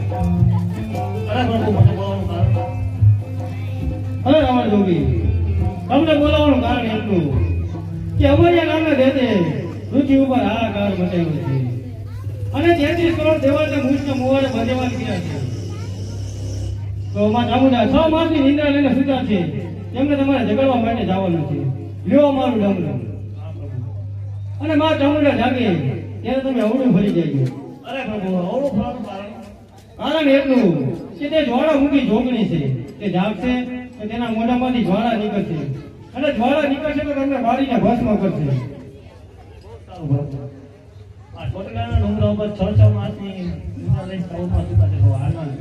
અરે રાવણ જોગી તમને બોલાવવાનું કારણ એટલું કે અમારી ગામના દેતે પૃથ્વી ઉપર હાહાકાર મચાવ્યો છે અને 33 કરોડ દેવાને મૂછને મુવાને ભજવા ગયા છે. તો માં ચામુંડા 6 માસની નિંદ્રા લઈને સૂતા છે. તેમને તમારે જગાડવા માટે જવાનું છે. લ્યો મારું ડમરું. અને માં ચામુંડા જાગે ત્યારે તમે અવળું ફરી જાય. અરે પ્રભુ અવળું ફરવાનું કારણ એટલું કે તે જ્વાળામુખી જોગણી છે. તે જાગશે તો તેના મોઢામાંથી જ્વાળા નીકળશે અને જ્વાળા નીકળશે તો તમને બાળીને ભસ્મ કરશે. આ છોટલાના ડુંગરા ઉપર 6 માસની નિંદ્રા લઈને સૌમાં સુતા છે. હાલમાં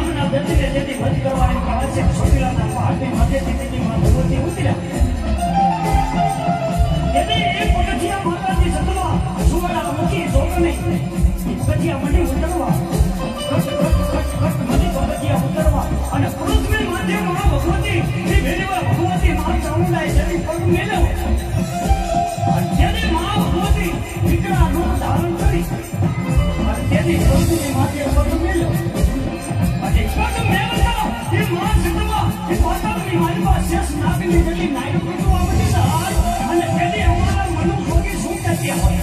ગામના દત્તને જેથી વધ કરવાની આવશ્યક છોકરાના પહાડની માથેથી તેની માં ભગવતી ઉતર્યા તેથી એક પગથિયા માતાજી સતવા સુવાળા મૂકી જોગને પગથિયા મળી ઉતરવા કટ મળી પગથિયા ઉતરવા અને પૃથ્વી માથે માં ભગવતી એ વેરીવા ભગવતી માં ચામુંડાએ જેની પગ મેલ્યો અને જેની માં ભગવતી દીકરા રૂપ ધારણ કરી અને તેની પૃથ્વી માથે પગ મેલ્યો અને પગ મેળવતા એ માં સતવા એ પોતાની માલવા શેષ નાગની જેની નાયક કુટુંબા બની સહાય અને તેની અમારા મનુ ભોગી શું કહેતી હોય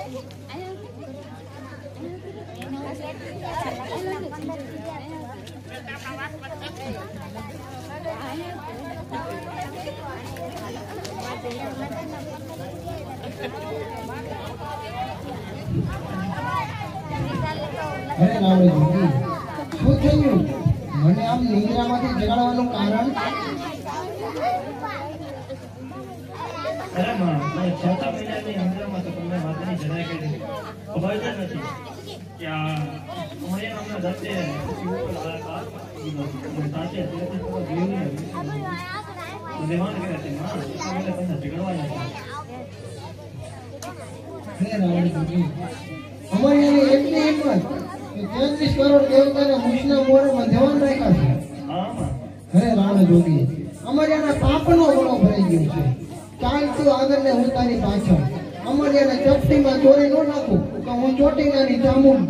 અરે રાવણ જોગી, શું થયું? મને આમ નિંદ્રામાંથી જગાડવાનું કારણ? અરે માં, મેં 6 મહિનાની અંદરમાં તો તમને વાતની જરાય કઈ ખબર જ નથી કે આ મને હમણાં દસે સાચે અત્યારથી થોડો જીવ નહીં દેવાન કર્યા છે માં, એટલે તમને ઝઘડવા નથી. અરે રાવણ જોગી, અમારી એને એટલી હિંમત કે 33 કરોડ દેવતાને મુશના મોરમાં ધ્યાન રાખ્યા છે. હા માં, અરે રાવણ જોગી, અમારી આના પાપનો ઘણો ભરાઈ ગયો છે. ચાલતું આગળ ને હું તારી પાછળ. અમારી આને ચપટીમાં ચોરી ન નાખું તો હું ચોટીલાની જામુન.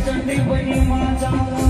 ચંડી બની માં જાઉં